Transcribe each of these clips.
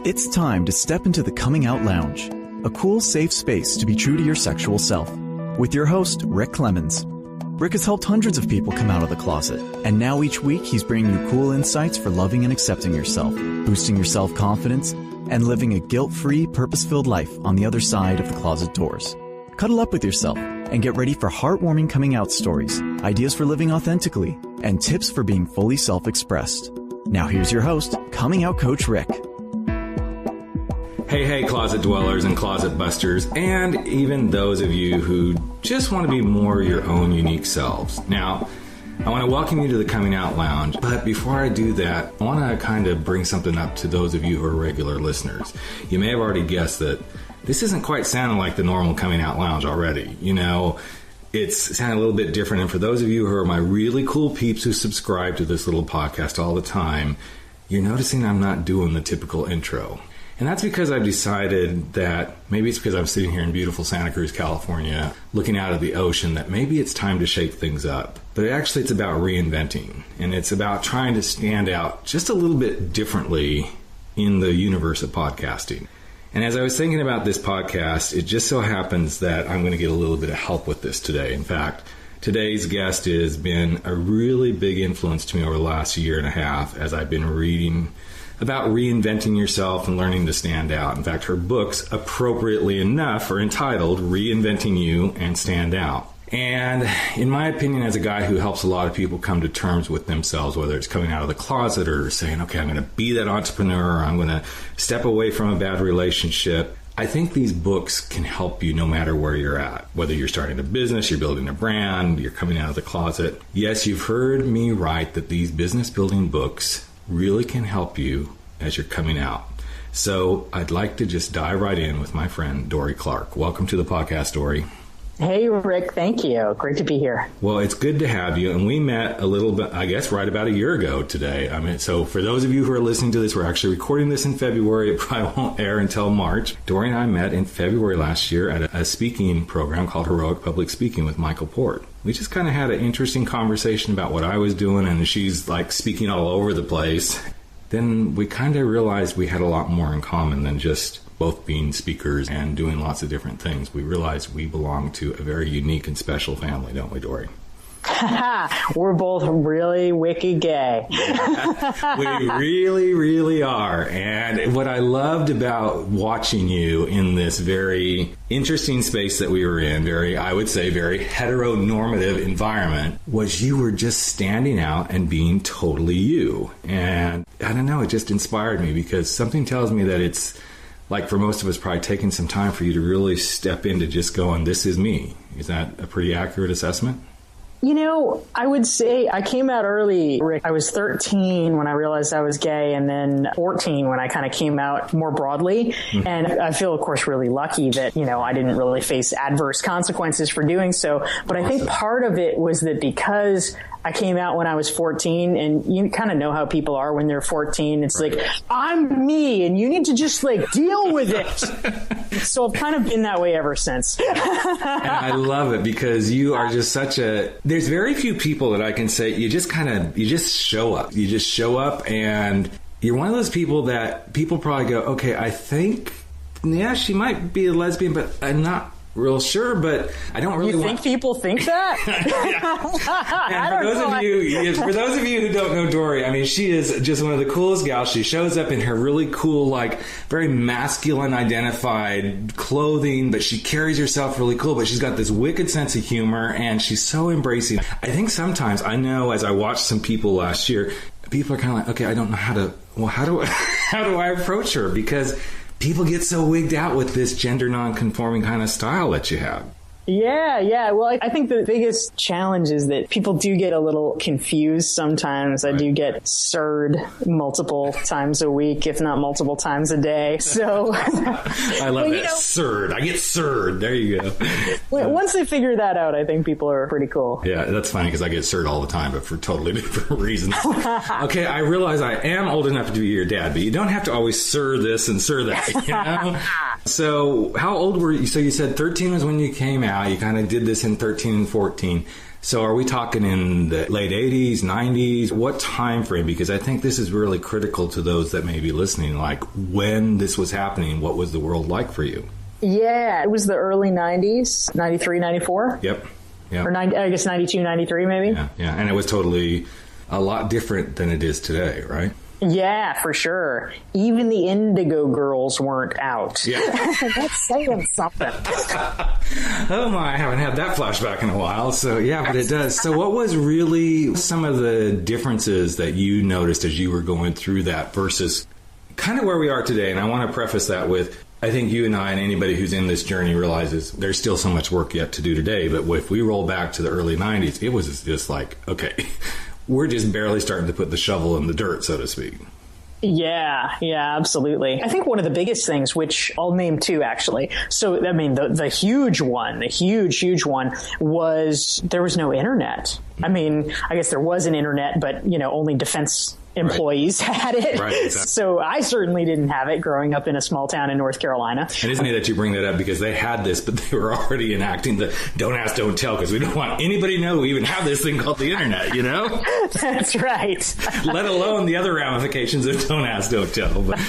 It's time to step into the Coming Out Lounge, a cool, safe space to be true to your sexual self. With your host, Rick Clemens. Rick has helped hundreds of people come out of the closet, and now each week he's bringing you cool insights for loving and accepting yourself, boosting your self-confidence, and living a guilt-free, purpose-filled life on the other side of the closet doors. Cuddle up with yourself and get ready for heartwarming coming out stories, ideas for living authentically, and tips for being fully self-expressed. Now here's your host, Coming Out Coach Rick. Hey, closet dwellers and closet busters, and even those of you who just want to be more your own unique selves. Now, I want to welcome you to the Coming Out Lounge, but before I do that, I want to kind of bring something up to those of you who are regular listeners. You may have already guessed that this isn't quite sounding like the normal Coming Out Lounge already. You know, it's sounding a little bit different, and for those of you who are my really cool peeps who subscribe to this little podcast all the time, you're noticing I'm not doing the typical intro. And that's because I've decided that maybe it's because I'm sitting here in beautiful Santa Cruz, California, looking out at the ocean, that maybe it's time to shake things up. But actually it's about reinventing, and it's about trying to stand out just a little bit differently in the universe of podcasting. And as I was thinking about this podcast, it just so happens that I'm going to get a little bit of help with this today. In fact, today's guest has been a really big influence to me over the last year and a half as I've been reading about reinventing yourself and learning to stand out. In fact, her books, appropriately enough, are entitled Reinventing You and Stand Out. And in my opinion, as a guy who helps a lot of people come to terms with themselves, whether it's coming out of the closet or saying, okay, I'm going to be that entrepreneur, or I'm going to step away from a bad relationship, I think these books can help you no matter where you're at. Whether you're starting a business, you're building a brand, you're coming out of the closet. Yes, you've heard me write that these business building books really can help you as you're coming out. So I'd like to just dive right in with my friend, Dorie Clark. Welcome to the podcast, Dorie. Hey, Rick. Thank you. Great to be here. Well, it's good to have you. And we met a little bit, I guess, right about a year ago today. I mean, so for those of you who are listening to this, we're actually recording this in February. It probably won't air until March. Dorie and I met in February last year at a speaking program called Heroic Public Speaking with Michael Port. We just kind of had an interesting conversation about what I was doing, and she's like speaking all over the place. Then we kind of realized we had a lot more in common than just both being speakers and doing lots of different things. We realized we belong to a very unique and special family, don't we, Dorie? We're both really wicked gay. We really, really are. And what I loved about watching you in this very interesting space that we were in, I would say, very heteronormative environment, was you were just standing out and being totally you. And I don't know, it just inspired me, because something tells me that it's, like for most of us, probably taking some time for you to really step into just going, this is me. Is that a pretty accurate assessment? You know, I would say I came out early, Rick. I was 13 when I realized I was gay, and then 14 when I kind of came out more broadly. Mm-hmm. And I feel, of course, really lucky that, you know, I didn't really face adverse consequences for doing so. But I think part of it was that because I came out when I was 14, and you kind of know how people are when they're 14. It's like, I'm me, and you need to just like deal with it. So I've kind of been that way ever since. And I love it, because you are just there's very few people that I can say you just show up. You just show up, and you're one of those people that people probably go, okay, I think, yeah, she might be a lesbian, but I'm not real sure, but I don't really think people think that? And for those of you who don't know Dorie, I mean, she is just one of the coolest gals. She shows up in her really cool, like very masculine identified clothing, but she carries herself really cool, but she's got this wicked sense of humor, and she's so embracing. I think sometimes, I know as I watched some people last year, people are kind of like, okay, I don't know how do I approach her? Because people get so wigged out with this gender non-conforming kind of style that you have. Yeah. Well, I think the biggest challenge is that people do get a little confused sometimes. Right. I do get sirred multiple times a week, if not multiple times a day. So I love that. Sirred. I get sirred. There you go. Once they figure that out, I think people are pretty cool. Yeah, that's funny, because I get sirred all the time, but for totally different reasons. Okay, I realize I am old enough to be your dad, but you don't have to always sir this and sir that, you know? So how old were you? So you said 13 was when you came out. You kind of did this in 13 and 14. So are we talking in the late 80s, 90s? What time frame? Because I think this is really critical to those that may be listening. Like, when this was happening, what was the world like for you? Yeah, it was the early 90s, 93, 94. Yep. Or I guess 92, 93 maybe. Yeah. And it was totally a lot different than it is today, right? Yeah, for sure. Even the Indigo Girls weren't out. Yeah. That's saying something. Oh my, I haven't had that flashback in a while. So yeah, but it does. So what was really some of the differences that you noticed as you were going through that versus kind of where we are today? And I want to preface that with, I think you and I and anybody who's in this journey realizes there's still so much work yet to do today. But if we roll back to the early 90s, it was just like, okay, we're just barely starting to put the shovel in the dirt, so to speak. Yeah, absolutely. I think one of the biggest things, which I'll name two actually. So, I mean, the huge one was there was no internet. I mean, I guess there was an internet, but, only defense employees had it. Right, exactly. So I certainly didn't have it growing up in a small town in North Carolina. And isn't it that you bring that up because they had this, but they were already enacting the don't ask, don't tell, because we don't want anybody to know we even have this thing called the internet, That's right. Let alone the other ramifications of don't ask, don't tell. But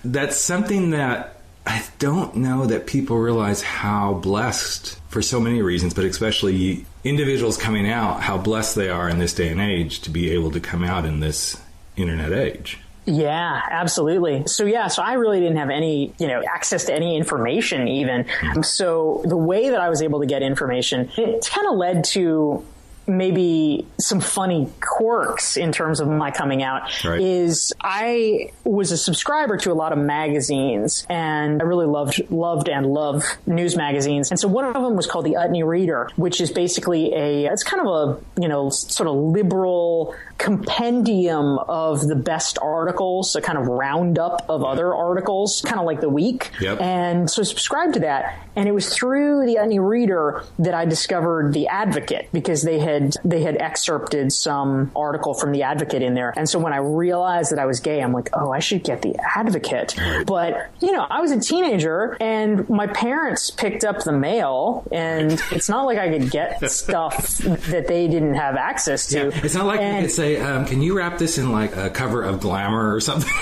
that's something that I don't know that people realize how blessed, for so many reasons, but especially individuals coming out, how blessed they are in this day and age to be able to come out in this internet age. Yeah, absolutely. So I really didn't have any, access to any information even. So the way that I was able to get information, it kind of led to maybe some funny quirks in terms of my coming out. Right. Is I was a subscriber to a lot of magazines, and I really loved and love news magazines. And so one of them was called the Unqiue Reader, which is basically it's kind of a, sort of liberal compendium of the best articles, a kind of roundup of other articles, kind of like The Week. Yep. And so I subscribed to that. And it was through the Unqiue Reader that I discovered The Advocate, because they had excerpted some article from The Advocate in there. And so when I realized that I was gay, I'm like, oh, I should get The Advocate. Right. But, I was a teenager and my parents picked up the mail, and it's not like I could get stuff that they didn't have access to. Yeah. It's not like you could say, can you wrap this in like a cover of Glamour or something?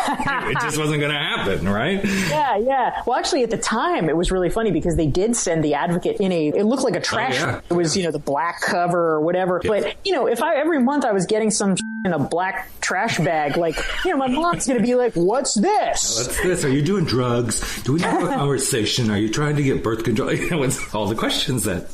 It just wasn't going to happen, right? Yeah. Well, actually, at the time, it was really funny because they did send The Advocate it looked like a trash. Oh, yeah. It was, the black cover or whatever. Yes. But, if every month I was getting some in a black trash bag, like, my mom's going to be like, what's this? What's this? Are you doing drugs? Do we have a conversation? Are you trying to get birth control? It's all the questions that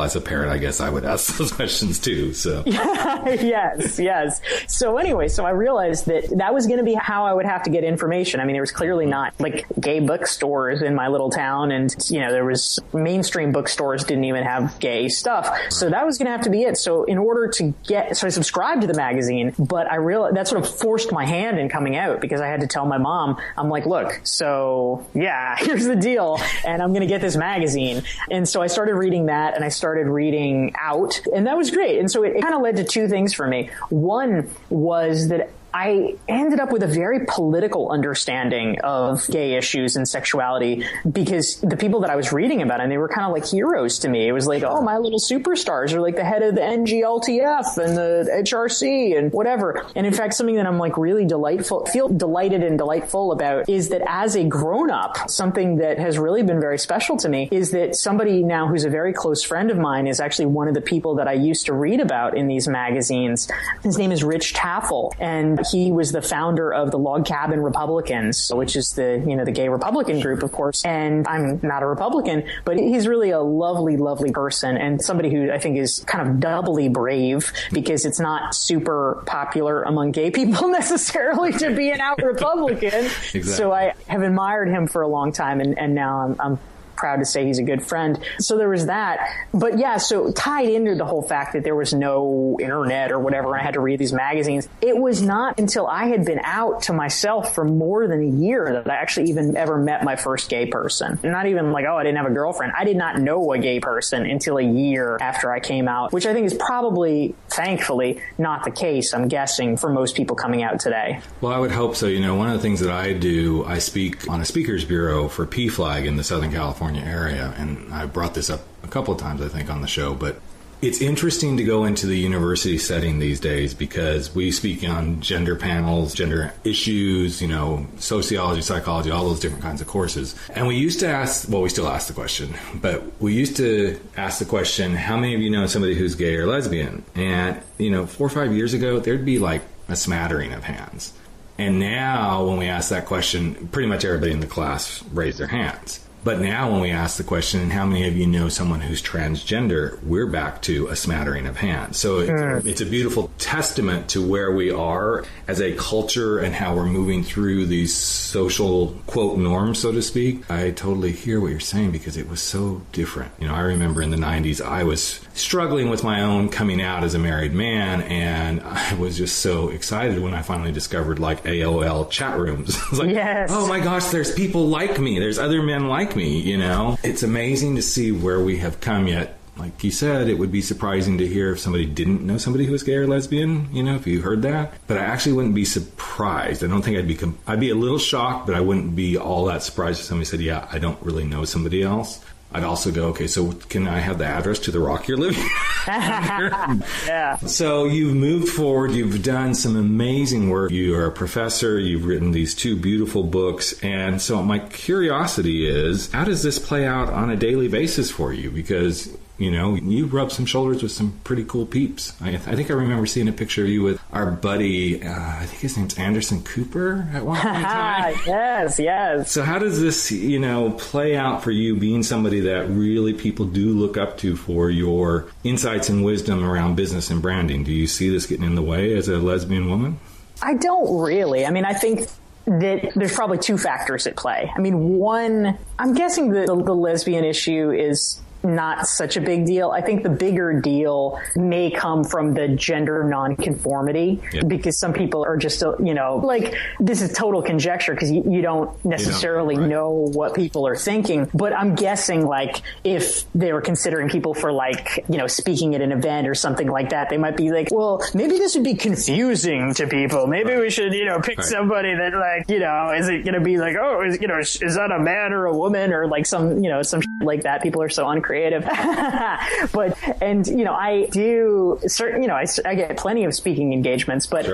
as a parent, I guess I would ask those questions too. So Yes. So anyway, I realized that was going to be how I would have to get information. I mean, there was clearly not like gay bookstores in my little town, and there was mainstream bookstores didn't even have gay stuff. So that was going to have to be it. So in order to I subscribed to the magazine, but I realized that sort of forced my hand in coming out, because I had to tell my mom, I'm like, look, so yeah, here's the deal, and I'm going to get this magazine. And so I started reading that, and I started reading Out, and that was great. And so it kind of led to two things for me. One was that I ended up with a very political understanding of gay issues and sexuality, because the people that I was reading about, and they were kind of like heroes to me. It was like, oh, my little superstars are like the head of the NGLTF and the HRC and whatever. And in fact, something that I'm like really feel delighted and delightful about is that as a grown up, something that has really been very special to me is that somebody now who's a very close friend of mine is actually one of the people that I used to read about in these magazines. His name is Rich Taffel, and he was the founder of the Log Cabin Republicans, which is the gay Republican group, of course. And I'm not a Republican, but he's really a lovely, lovely person, and somebody who I think is kind of doubly brave, because it's not super popular among gay people necessarily to be an out Republican. Exactly. So I have admired him for a long time, and now I'm proud to say he's a good friend. So there was that. But yeah, so tied into the whole fact that there was no internet or whatever, and I had to read these magazines, it was not until I had been out to myself for more than a year that I actually even ever met my first gay person. Not even like, oh, I didn't have a girlfriend. I did not know a gay person until a year after I came out, which I think is probably, thankfully, not the case, I'm guessing, for most people coming out today. Well, I would hope so. You know, one of the things that I do, I speak on a speakers bureau for PFLAG in the Southern California area, and I brought this up a couple of times, I think, on the show, but it's interesting to go into the university setting these days because we speak on gender panels, gender issues, you know, sociology, psychology, all those different kinds of courses. And we used to ask, well, we still ask the question, but we used to ask the question, how many of you know somebody who's gay or lesbian? And, you know, 4 or 5 years ago, there'd be like a smattering of hands. And now when we ask that question, pretty much everybody in the class raised their hands. But now when we ask the question, how many of you know someone who's transgender, we're back to a smattering of hands. So it's a beautiful testament to where we are as a culture and how we're moving through these social, quote, norms, so to speak. I totally hear what you're saying because it was so different. You know, I remember in the 90s, I was struggling with my own coming out as a married man, and I was just so excited when I finally discovered like AOL chat rooms. I was like, yes. Oh my gosh, there's people like me. There's other men like me, you know. It's amazing to see where we have come, yet like you said, it would be surprising to hear if somebody didn't know somebody who was gay or lesbian, you know, if you heard that. But I actually wouldn't be surprised. I don't think I'd be a little shocked, but I wouldn't be all that surprised if somebody said, yeah, I don't really know somebody else. I'd also go, okay, so can I have the address to the rock you're living? Yeah. So you've moved forward. You've done some amazing work. You are a professor. You've written these 2 beautiful books. And so my curiosity is, how does this play out on a daily basis for you? Because, you know, you rub some shoulders with some pretty cool peeps. I think I remember seeing a picture of you with our buddy, I think his name's Anderson Cooper at one point in time. Yes. So how does this, you know, play out for you being somebody that really people do look up to for your insights and wisdom around business and branding? Do you see this getting in the way as a lesbian woman? I don't really. I mean, I think that there's probably 2 factors at play. I mean, one, I'm guessing that the lesbian issue is not such a big deal. I think the bigger deal may come from the gender nonconformity, because some people are just, you know, like, this is total conjecture because you don't necessarily know what people are thinking. But I'm guessing, like, if they were considering people for, like, you know, speaking at an event or something like that, they might be like, well, maybe this would be confusing to people. Maybe we should, you know, pick somebody that, like, you know, is it going to be like, oh, is that a man or a woman or like some, you know, some shit like that. People are so uncreative. But, and, you know, I do certain, you know, I get plenty of speaking engagements, but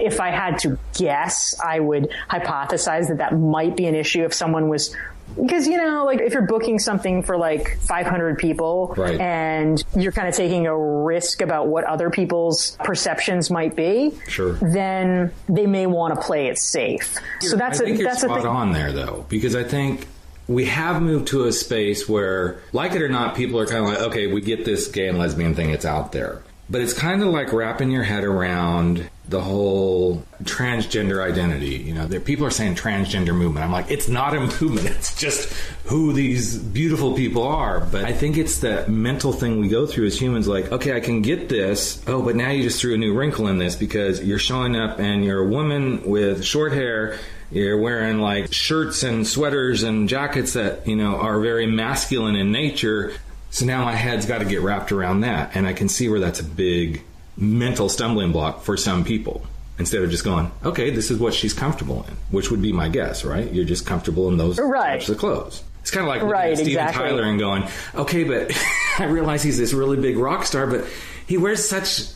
if I had to guess, I would hypothesize that might be an issue if someone was, because, you know, like, if you're booking something for like 500 people and you're kind of taking a risk about what other people's perceptions might be, then they may want to play it safe. So that's you're spot on there, though, because I think we have moved to a space where, like it or not, people are kind of like, okay, we get this gay and lesbian thing, it's out there. But it's kind of like wrapping your head around the whole transgender identity. You know, people are saying transgender movement. I'm like, it's not a movement. It's just who these beautiful people are. But I think it's that mental thing we go through as humans, like, okay, I can get this. Oh, but now you just threw a new wrinkle in this because you're showing up and you're a woman with short hair. You're wearing like shirts and sweaters and jackets that, you know, are very masculine in nature. So now my head's got to get wrapped around that. And I can see where that's a big mental stumbling block for some people. Instead of just going, okay, this is what she's comfortable in, which would be my guess, right? You're just comfortable in those types of clothes. It's kind of like looking at Steven Tyler and going, okay, but I realize he's this really big rock star, but he wears such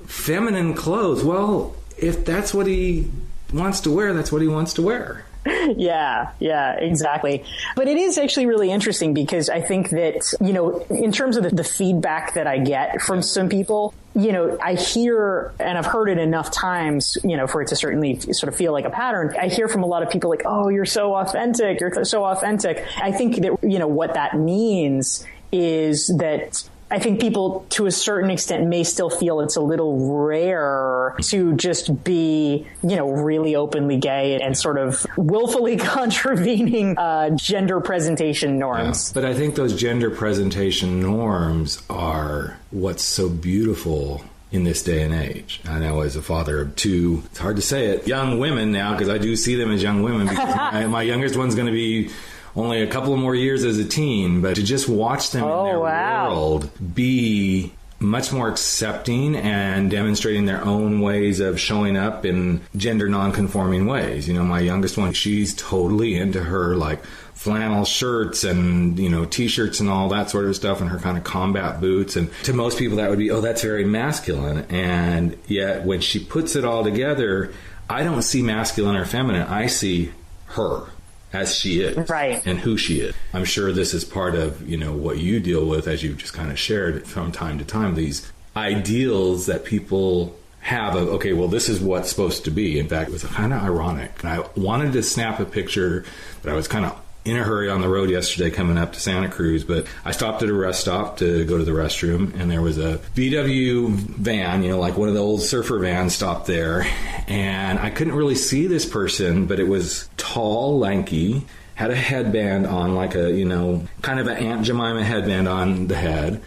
feminine clothes. Well, if that's what he wants to wear, that's what he wants to wear. Yeah, exactly. But it is actually really interesting because I think that, you know, in terms of the feedback that I get from some people, you know, I hear, and I've heard it enough times, you know, for it to certainly sort of feel like a pattern. I hear from a lot of people like, oh, you're so authentic. You're so authentic. I think that, you know, what that means is that I think people, to a certain extent, may still feel it's a little rare to just be, really openly gay and sort of willfully contravening gender presentation norms. Yeah. But I think those gender presentation norms are what's so beautiful in this day and age. I know as a father of two, it's hard to say it, young women now, because I do see them as young women, because my youngest one's going to be only a couple of more years as a teen, but to just watch them in their world be much more accepting and demonstrating their own ways of showing up in gender non-conforming ways. My youngest one, she's totally into her like flannel shirts and, T-shirts and all that sort of stuff, and her kind of combat boots. And to most people that would be, that's very masculine. And yet when she puts it all together, I don't see masculine or feminine. I see her as she is, right, and who she is. I'm sure this is part of, what you deal with, as you've just kind of shared from time to time, these ideals that people have of, okay, well, this is what's supposed to be. In fact, it was kind of ironic. And I wanted to snap a picture, but I was kind of in a hurry on the road yesterday coming up to Santa Cruz, but I stopped at a rest stop to go to the restroom, and there was a VW van, like one of the old surfer vans, stopped there, and I couldn't really see this person, but it was tall, lanky, had a headband on, like a, kind of an Aunt Jemima headband on the head,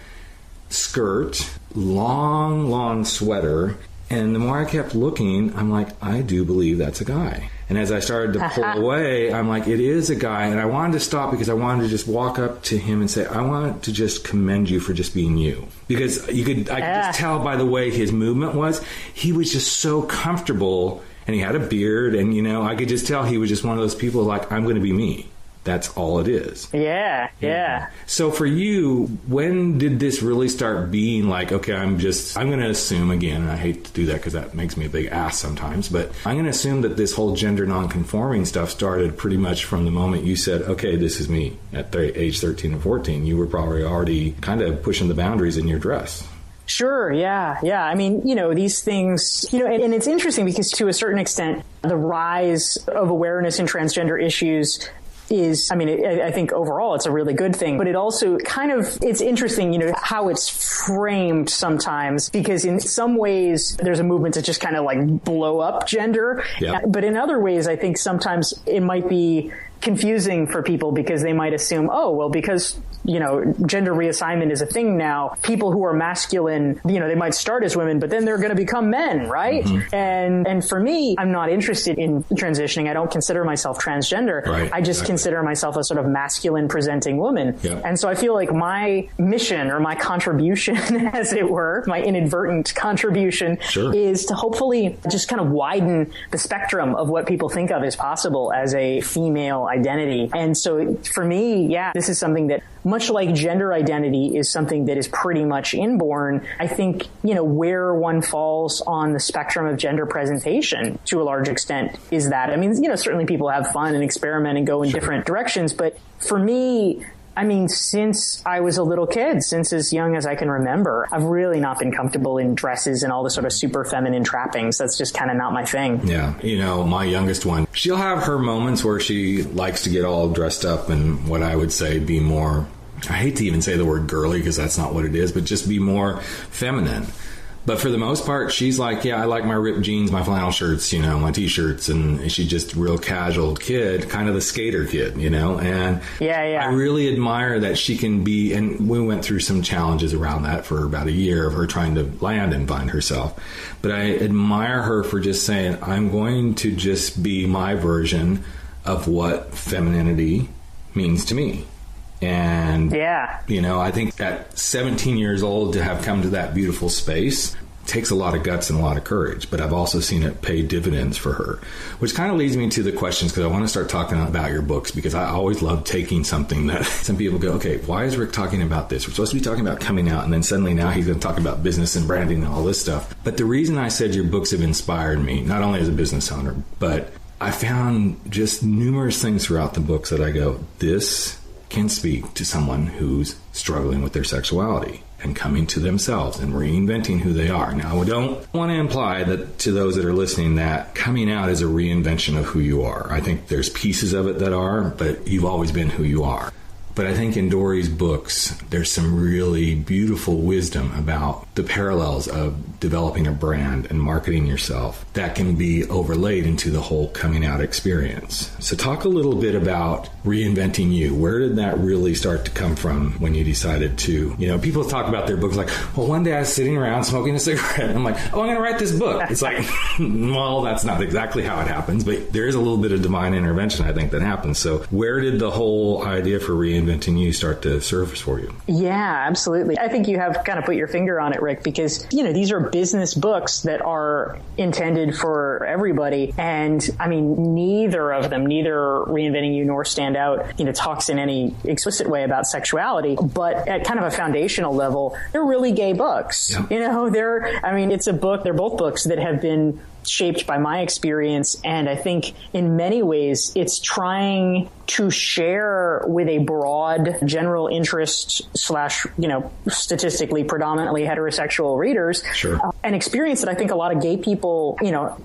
skirt, long sweater, and the more I kept looking, I'm like, I do believe that's a guy. And as I started to pull away, I'm like, it is a guy. And I wanted to stop because I wanted to just walk up to him and say, I want to just commend you for just being you. Because I could just tell by the way his movement was, he was just so comfortable, and he had a beard, and, I could just tell he was just one of those people like, I'm going to be me. That's all it is. Yeah. So for you, when did this really start being like, okay, I'm going to assume again, and I hate to do that because that makes me a big ass sometimes, but I'm going to assume that this whole gender non-conforming stuff started pretty much from the moment you said, okay, this is me at age 13 and 14. You were probably already kind of pushing the boundaries in your dress. Sure. Yeah. I mean, these things, and it's interesting because to a certain extent, the rise of awareness in transgender issues I think overall it's a really good thing, but it also it's interesting, how it's framed sometimes, because in some ways there's a movement to just kind of like blow up gender. Yeah. But in other ways, I think sometimes it might be confusing for people because they might assume, because gender reassignment is a thing now, people who are masculine, they might start as women, but then they're going to become men, right? Mm-hmm. And for me, I'm not interested in transitioning. I don't consider myself transgender. Right. I just consider myself a sort of masculine presenting woman. Yeah. And so I feel like my mission or my contribution, as it were, my inadvertent contribution is to hopefully just kind of widen the spectrum of what people think of as possible as a female identity. And so for me, this is something that, much like gender identity is something that is pretty much inborn, I think, where one falls on the spectrum of gender presentation to a large extent is that. I mean, certainly people have fun and experiment and go in different directions. But for me, since I was a little kid, since as young as I can remember, I've really not been comfortable in dresses and all the sort of super feminine trappings. That's just kind of not my thing. Yeah. My youngest one, she'll have her moments where she likes to get all dressed up and what I would say be more, I hate to even say the word girly because that's not what it is, but just be more feminine. But for the most part, she's like, I like my ripped jeans, my flannel shirts, my T-shirts, and she's just a real casual kid, kind of the skater kid, and I really admire that she can be, and we went through some challenges around that for about a year of her trying to land and find herself. But I admire her for just saying, I'm going to just be my version of what femininity means to me. And, I think at 17 years old to have come to that beautiful space takes a lot of guts and a lot of courage. But I've also seen it pay dividends for her, which kind of leads me to the questions, because I want to start talking about your books, because I always love taking something that some people go, okay, why is Rick talking about this? We're supposed to be talking about coming out, and then suddenly now he's going to talk about business and branding and all this stuff. But the reason I said your books have inspired me, not only as a business owner, but I found just numerous things throughout the books that I go, this can speak to someone who's struggling with their sexuality and coming to themselves and reinventing who they are. Now, I don't want to imply that to those that are listening that coming out is a reinvention of who you are. I think there's pieces of it that are, but you've always been who you are. But I think in Dorie's books, there's some really beautiful wisdom about the parallels of developing a brand and marketing yourself that can be overlaid into the whole coming out experience. So talk a little bit about Reinventing You. Where did that really start to come from when you decided to, people talk about their books like, well, one day I was sitting around smoking a cigarette and I'm like, oh, I'm going to write this book. It's like, well, that's not exactly how it happens, but there is a little bit of divine intervention, I think, that happens. So where did the whole idea for Reinventing You start to surface for you? Yeah, absolutely. I think you have kind of put your finger on it, Rick, because, these are business books that are intended for everybody. And I mean, neither Reinventing You nor Standout, talks in any explicit way about sexuality, but at kind of a foundational level, they're really gay books. Yeah. They're both books that have been shaped by my experience. And I think in many ways, it's trying to share with a broad general interest / statistically predominantly heterosexual readers, an experience that I think a lot of gay people,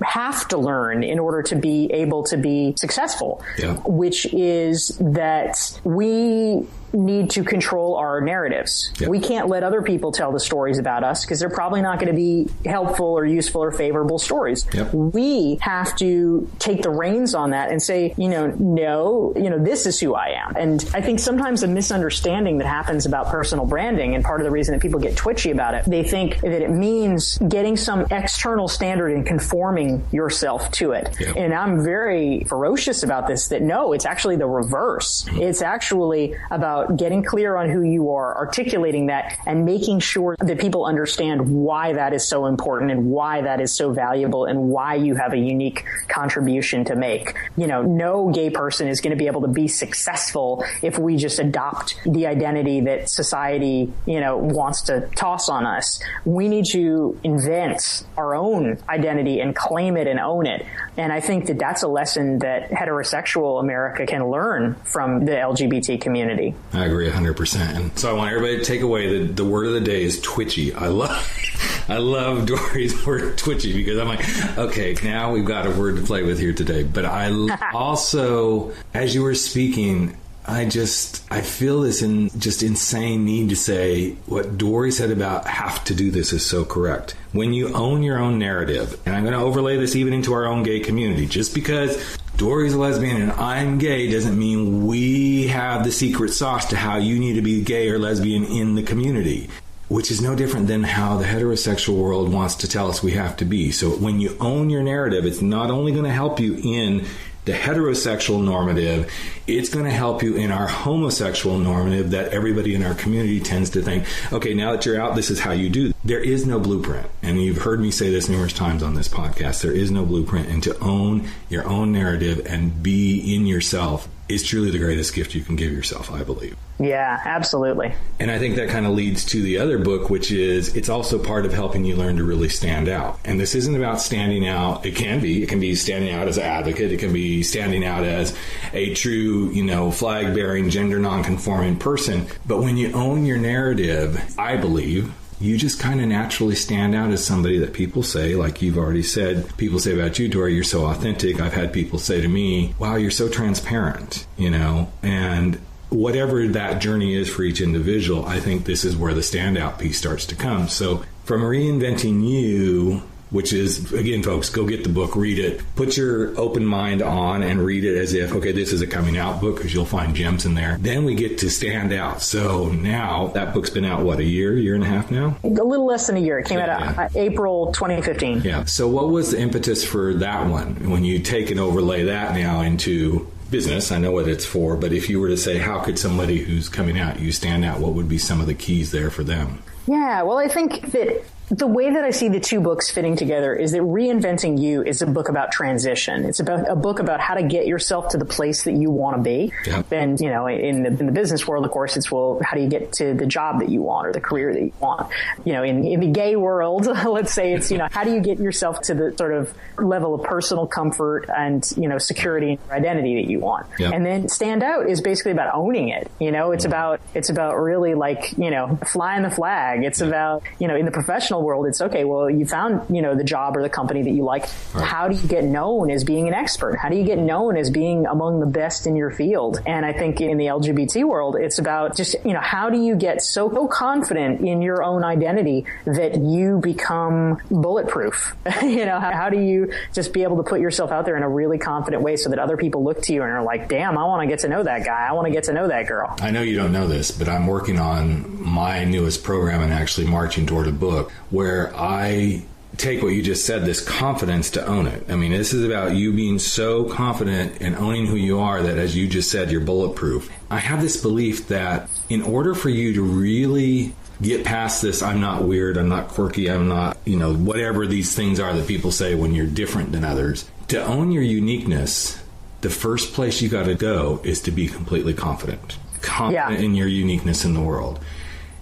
have to learn in order to be able to be successful, which is that we need to control our narratives. Yep. We can't let other people tell the stories about us because they're probably not going to be helpful or useful or favorable stories. Yep. We have to take the reins on that and say, no, this is who I am. And I think sometimes a misunderstanding that happens about personal branding, and part of the reason that people get twitchy about it, they think that it means getting some external standard and conforming yourself to it. Yep. And I'm very ferocious about this, that no, it's actually the reverse. Mm-hmm. It's actually about getting clear on who you are, articulating that, and making sure that people understand why that is so important and why that is so valuable and why you have a unique contribution to make. No gay person is going to be able to be successful if we just adopt the identity that society, wants to toss on us. We need to invent our own identity and claim it and own it. And I think that that's a lesson that heterosexual America can learn from the LGBT community. I agree 100%. And so I want everybody to take away the word of the day is twitchy. I love Dorie's word twitchy because I'm like, okay, now we've got a word to play with here today. But I also, as you were speaking, I feel this just insane need to say what Dorie said about have to do this is so correct. When you own your own narrative, and I'm going to overlay this even into our own gay community, just because Dorie's a lesbian and I'm gay doesn't mean we have the secret sauce to how you need to be gay or lesbian in the community, which is no different than how the heterosexual world wants to tell us we have to be. So when you own your narrative, it's not only going to help you in the heterosexual normative, it's going to help you in our homosexual normative that everybody in our community tends to think, okay, now that you're out, this is how you do. There is no blueprint. And you've heard me say this numerous times on this podcast. There is no blueprint. And to own your own narrative and be in yourself is truly the greatest gift you can give yourself, I believe. Yeah, absolutely. And I think that kind of leads to the other book, which is it's also part of helping you learn to really stand out. And this isn't about standing out. It can be standing out as an advocate. It can be standing out as a true, flag-bearing, gender non-conforming person. But when you own your narrative, I believe, you just kind of naturally stand out as somebody that people say, like you've already said, people say about you, Dorie, you're so authentic. I've had people say to me, wow, you're so transparent, and whatever that journey is for each individual, I think this is where the standout piece starts to come. So from Reinventing You, which is, again, folks, go get the book, read it, put your open mind on and read it as if, okay, this is a coming out book because you'll find gems in there. Then we get to Stand Out. So now that book's been out, what, a year and a half now? A little less than a year. It came out April 2015. Yeah. So what was the impetus for that one? When you take and overlay that now into business, I know what it's for, but if you were to say, how could somebody who's coming out use Stand Out, what would be some of the keys there for them? Yeah, well, I think that the way that I see the two books fitting together is that Reinventing You is a book about transition. It's about a book about how to get yourself to the place that you want to be. Yep. And, in the business world, of course, it's, well, how do you get to the job that you want or the career that you want? In the gay world, let's say it's, how do you get yourself to the sort of level of personal comfort and, security and identity that you want? Yep. And then Stand Out is basically about owning it. It's about really flying the flag tag. It's about, in the professional world, it's okay, well, you found, the job or the company that you like. Right. How do you get known as being an expert? How do you get known as being among the best in your field? And I think in the LGBT world, it's about just, how do you get so confident in your own identity that you become bulletproof? How do you just be able to put yourself out there in a really confident way so that other people look to you and are like, damn, I want to get to know that guy. I want to get to know that girl. I know you don't know this, but I'm working on my newest program and actually marching toward a book where I take what you just said, this confidence, to own it. I mean, this is about you being so confident and owning who you are that, as you just said, you're bulletproof. I have this belief that in order for you to really get past this, I'm not weird, I'm not quirky, I'm not, whatever these things are that people say when you're different than others, to own your uniqueness, the first place you got to go is to be completely confident in your uniqueness in the world.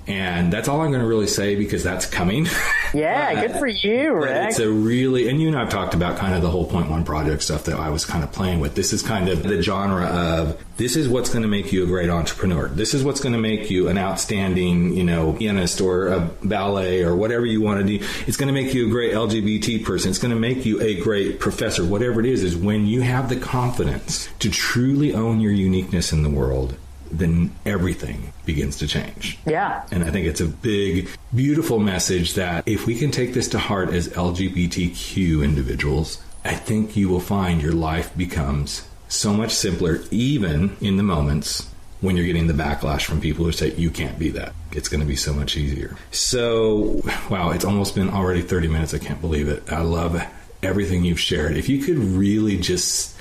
And that's all I'm going to really say, because that's coming. Yeah, good for you, Rick. It's a really, and you and I've talked about kind of the whole Point One project stuff that I was kind of playing with. This is kind of the genre of, this is what's going to make you a great entrepreneur. This is what's going to make you an outstanding, pianist or a ballet or whatever you want to do. It's going to make you a great LGBT person. It's going to make you a great professor. Whatever it is when you have the confidence to truly own your uniqueness in the world, then everything begins to change. Yeah. And I think it's a big, beautiful message that if we can take this to heart as LGBTQ individuals, I think you will find your life becomes so much simpler, even in the moments when you're getting the backlash from people who say, you can't be that. It's going to be so much easier. So, wow, it's almost been already 30 minutes. I can't believe it. I love everything you've shared. If you could really just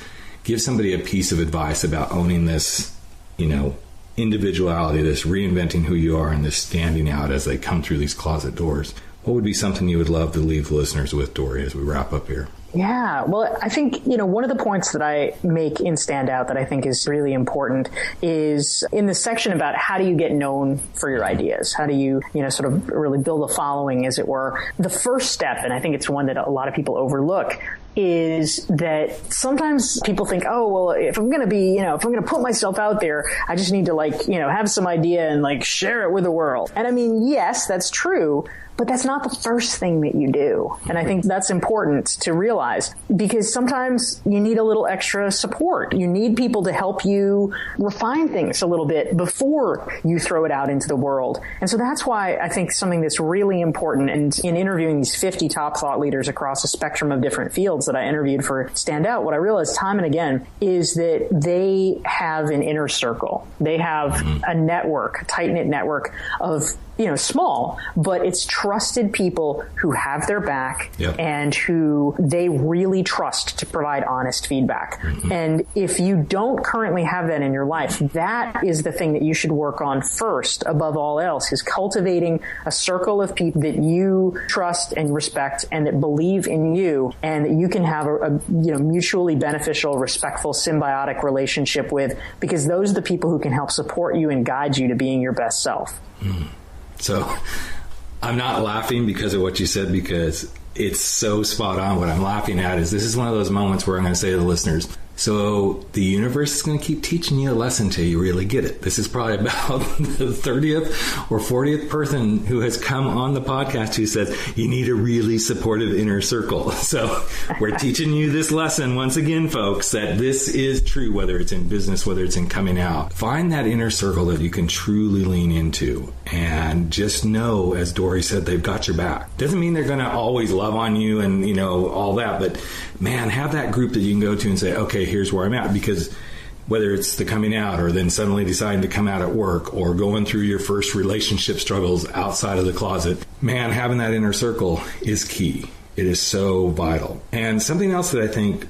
give somebody a piece of advice about owning this, individuality, this reinventing who you are, and this standing out as they come through these closet doors, what would be something you would love to leave listeners with, Dorie, as we wrap up here? Yeah, well, I think, one of the points that I make in Standout that I think is really important is in the section about how do you get known for your ideas? How do you, sort of really build a following, as it were? The first step, and I think it's one that a lot of people overlook, is that sometimes people think, oh, well, if I'm going to be, if I'm going to put myself out there, I just need to have some idea and share it with the world. And I mean, yes, that's true, but that's not the first thing that you do. And I think that's important to realize, because sometimes you need a little extra support. You need people to help you refine things a little bit before you throw it out into the world. And so that's why I think something that's really important, and in interviewing these 50 top thought leaders across a spectrum of different fields that I interviewed for Standout, what I realized time and again is that they have an inner circle. They have a network, a tight-knit network of, small, but it's trusted people who have their back and who they really trust to provide honest feedback. Mm-hmm. And if you don't currently have that in your life, that is the thing that you should work on first, above all else, is cultivating a circle of people that you trust and respect and that believe in you, and that you can have a mutually beneficial, respectful, symbiotic relationship with, because those are the people who can help support you and guide you to being your best self. Mm. So I'm not laughing because of what you said, because it's so spot on. What I'm laughing at is this is one of those moments where I'm going to say to the listeners, so the universe is going to keep teaching you a lesson till you really get it. This is probably about the 30th or 40th person who has come on the podcast who says you need a really supportive inner circle. So we're teaching you this lesson once again, folks, that this is true, whether it's in business, whether it's in coming out. Find that inner circle that you can truly lean into, and just know, as Dorie said, they've got your back. Doesn't mean they're going to always love on you and, all that, but man, have that group that you can go to and say, okay, here's where I'm at. Because whether it's the coming out, or then suddenly deciding to come out at work, or going through your first relationship struggles outside of the closet, man, having that inner circle is key. It is so vital. And something else that I think,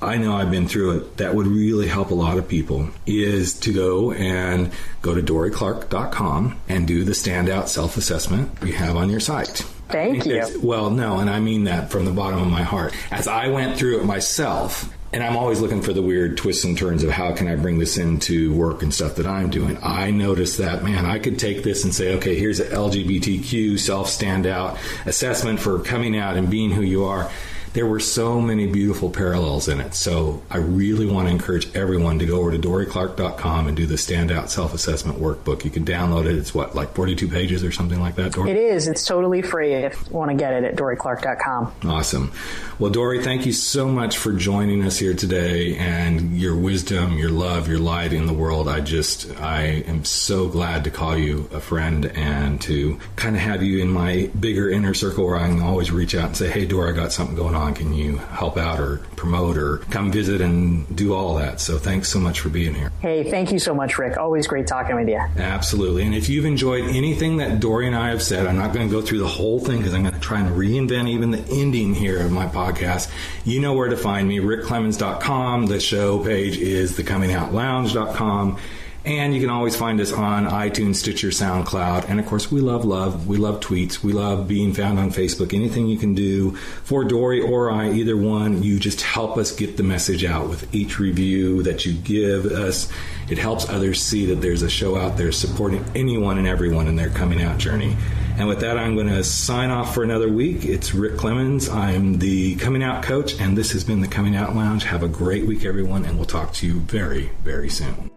I know I've been through it, that would really help a lot of people is to go to DorieClark.com and do the Standout self-assessment you have on your site. Thank you. Well, no, and I mean that from the bottom of my heart. As I went through it myself, and I'm always looking for the weird twists and turns of how can I bring this into work and stuff that I'm doing, I noticed that, man, I could take this and say, okay, here's an LGBTQ self-standout assessment for coming out and being who you are. there were so many beautiful parallels in it. So I really want to encourage everyone to go over to DorieClark.com and do the Standout Self-Assessment Workbook. You can download it. It's what, like 42 pages or something like that, Dorie? It is. It's totally free if you want to get it at DorieClark.com. Awesome. Well, Dorie, thank you so much for joining us here today, and your wisdom, your love, your light in the world. I am so glad to call you a friend and to kind of have you in my bigger inner circle where I can always reach out and say, hey, Dorie, I got something going on. Can you help out or promote or come visit and do all that? So thanks so much for being here. Hey, thank you so much, Rick. Always great talking with you. Absolutely. And if you've enjoyed anything that Dorie and I have said, I'm not going to go through the whole thing because I'm going to try and reinvent even the ending here of my podcast. You know where to find me, rickclemens.com. The show page is thecomingoutlounge.com. And you can always find us on iTunes, Stitcher, SoundCloud. And, of course, we love love. We love tweets. We love being found on Facebook. Anything you can do for Dorie or I, either one, you just help us get the message out with each review that you give us. It helps others see that there's a show out there supporting anyone and everyone in their coming out journey. And with that, I'm going to sign off for another week. It's Rick Clemens. I'm the Coming Out Coach, and this has been the Coming Out Lounge. Have a great week, everyone, and we'll talk to you very, very soon.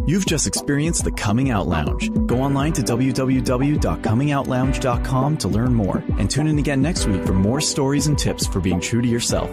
You've just experienced the Coming Out Lounge. Go online to www.comingoutlounge.com to learn more, and tune in again next week for more stories and tips for being true to yourself.